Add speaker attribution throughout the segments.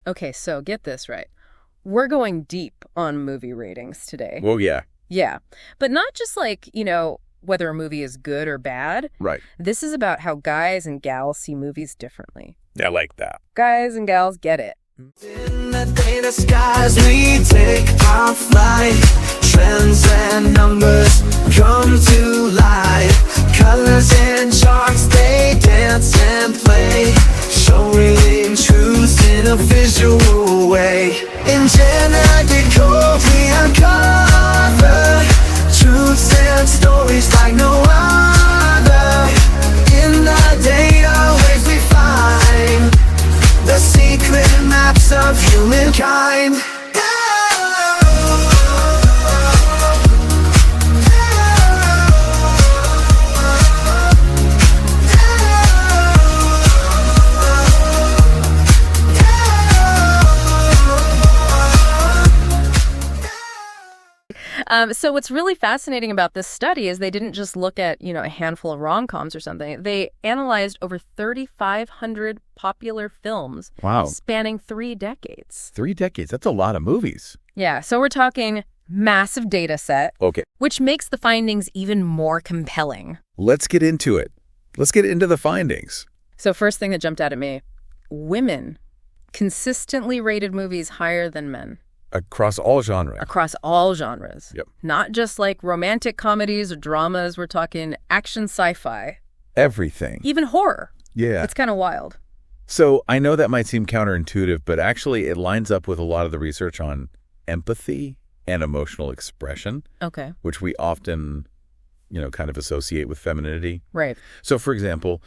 Speaker 1: Okay, so get this right. We're going deep on movie ratings today.
Speaker 2: Well, yeah.
Speaker 1: Yeah. But not just whether a movie is good or bad.
Speaker 2: Right.
Speaker 1: This is about how guys and gals see movies differently.
Speaker 2: I like that.
Speaker 1: Guys and gals get it.
Speaker 3: In the data skies, we take our flight. Trends and numbers come to life. Colors and charts, they dance and play. Showing truth in a visual way. In GenderDecoded, we uncover truths and stories like no other. In the data waves we find the secret maps of humankind.
Speaker 1: So what's really fascinating about this study is they didn't just look at, a handful of rom-coms or something. They analyzed over 3,500 popular films
Speaker 2: Wow.
Speaker 1: spanning 3 decades.
Speaker 2: 3 decades. That's a lot of movies.
Speaker 1: Yeah, so we're talking massive data set,
Speaker 2: Okay.
Speaker 1: which makes the findings even more compelling.
Speaker 2: Let's get into it. Let's get into the findings.
Speaker 1: So first thing that jumped out at me, women consistently rated movies higher than men.
Speaker 2: Across all genres.
Speaker 1: Across all genres.
Speaker 2: Yep.
Speaker 1: Not just like romantic comedies or dramas. We're talking action sci-fi.
Speaker 2: Everything.
Speaker 1: Even horror.
Speaker 2: Yeah.
Speaker 1: It's kind of wild.
Speaker 2: So I know that might seem counterintuitive, but actually it lines up with a lot of the research on empathy and emotional expression,
Speaker 1: Okay.
Speaker 2: which we often, kind of associate with femininity.
Speaker 1: Right.
Speaker 2: So, for example,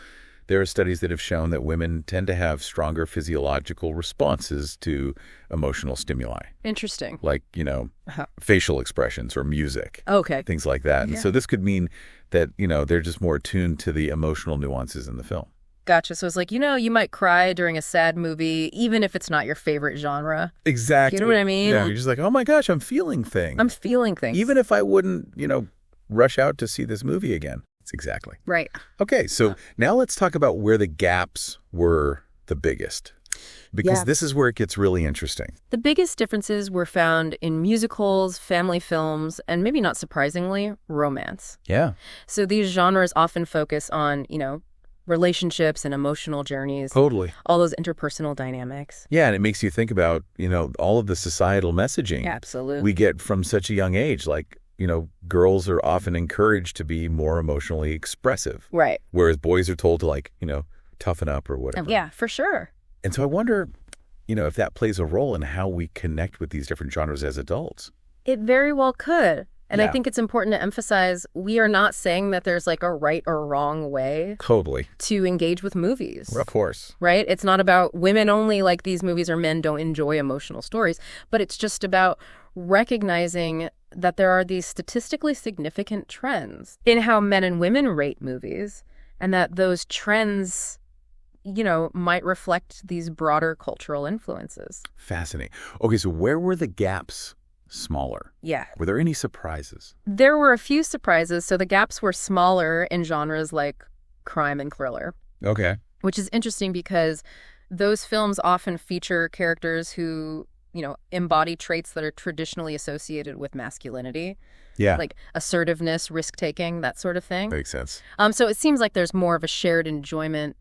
Speaker 2: there are studies that have shown that women tend to have stronger physiological responses to emotional stimuli,
Speaker 1: Interesting.
Speaker 2: like,
Speaker 1: Uh-huh.
Speaker 2: facial expressions or music,
Speaker 1: Okay.
Speaker 2: things like that. And
Speaker 1: Yeah.
Speaker 2: so this could mean that, they're just more attuned to the emotional nuances in the film.
Speaker 1: Gotcha. So it's like, you might cry during a sad movie, even if it's not your favorite genre.
Speaker 2: Exactly.
Speaker 1: You know what I mean?
Speaker 2: Yeah, you're just like, oh my gosh, I'm feeling things.
Speaker 1: I'm feeling things.
Speaker 2: Even if I wouldn't, rush out to see this movie again. Exactly.
Speaker 1: Right.
Speaker 2: Okay, so now let's talk about where the gaps were the biggest. Because
Speaker 1: Yeah.
Speaker 2: this is where it gets really interesting.
Speaker 1: The biggest differences were found in musicals, family films, and maybe not surprisingly, romance.
Speaker 2: Yeah,
Speaker 1: So these genres often focus on, relationships and emotional journeys,
Speaker 2: totally.
Speaker 1: all those interpersonal dynamics.
Speaker 2: Yeah, and it makes you think about, all of the societal messaging
Speaker 1: Absolutely.
Speaker 2: we get from such a young age. Like, girls are often encouraged to be more emotionally expressive,
Speaker 1: Right.
Speaker 2: whereas boys are told to, toughen up or whatever.
Speaker 1: Yeah, for sure.
Speaker 2: And so I wonder, if that plays a role in how we connect with these different genres as adults.
Speaker 1: It very well could. And I
Speaker 2: Yeah.
Speaker 1: think it's important to emphasize we are not saying that there's like a right or wrong way
Speaker 2: Totally.
Speaker 1: to engage with movies.
Speaker 2: Of course.
Speaker 1: Right? It's not about women only like these movies or men don't enjoy emotional stories, but it's just about recognizing that there are these statistically significant trends in how men and women rate movies and that those trends, might reflect these broader cultural influences.
Speaker 2: Fascinating. Okay, so where were the gaps smaller?
Speaker 1: Yeah.
Speaker 2: Were there any surprises?
Speaker 1: There were a few surprises. So the gaps were smaller in genres like crime and thriller,
Speaker 2: Okay.
Speaker 1: which is interesting because those films often feature characters who, embody traits that are traditionally associated with masculinity,
Speaker 2: Yeah.
Speaker 1: like assertiveness, risk-taking, that sort of thing.
Speaker 2: Makes sense.
Speaker 1: So it seems like there's more of a shared enjoyment,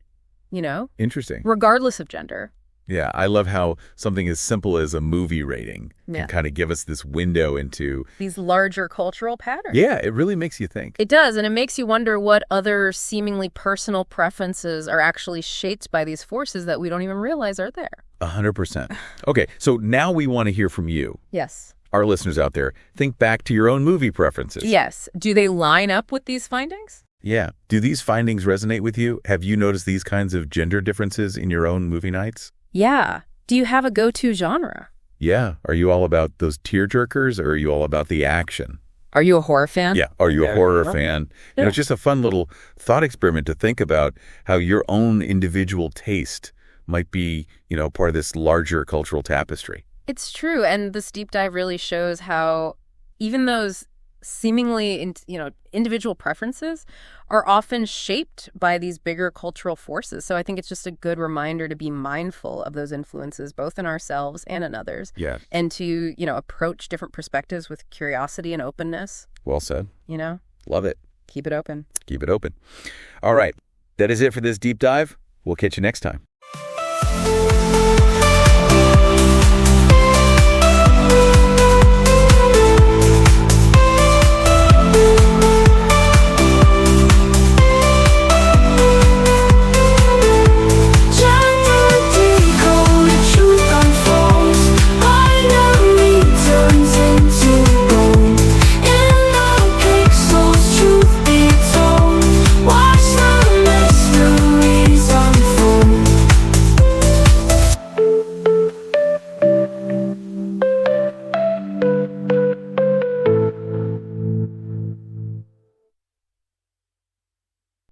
Speaker 2: Interesting.
Speaker 1: regardless of gender.
Speaker 2: Yeah, I love how something as simple as a movie rating
Speaker 1: Yeah.
Speaker 2: can kind of give us this window into,
Speaker 1: These larger cultural patterns.
Speaker 2: yeah, it really makes you think.
Speaker 1: It does, and it makes you wonder what other seemingly personal preferences are actually shaped by these forces that we don't even realize are there.
Speaker 2: 100%. Okay, so now we want to hear from you,
Speaker 1: Yes.
Speaker 2: our listeners out there. Think back to your own movie preferences.
Speaker 1: Yes. Do they line up with these findings?
Speaker 2: Yeah. Do these findings resonate with you? Have you noticed these kinds of gender differences in your own movie nights?
Speaker 1: Yeah. Do you have a go-to genre?
Speaker 2: Yeah. Are you all about those tearjerkers or are you all about the action?
Speaker 1: Are you a horror fan?
Speaker 2: Yeah. Are you a horror fan?
Speaker 1: Yeah.
Speaker 2: It's just a fun little thought experiment to think about how your own individual taste might be, part of this larger cultural tapestry.
Speaker 1: It's true. And this deep dive really shows how even those seemingly, individual preferences are often shaped by these bigger cultural forces. So I think it's just a good reminder to be mindful of those influences, both in ourselves and in others.
Speaker 2: Yeah.
Speaker 1: And to, approach different perspectives with curiosity and openness.
Speaker 2: Well said. Love it.
Speaker 1: Keep it open.
Speaker 2: Keep it open. All right. That is it for this deep dive. We'll catch you next time.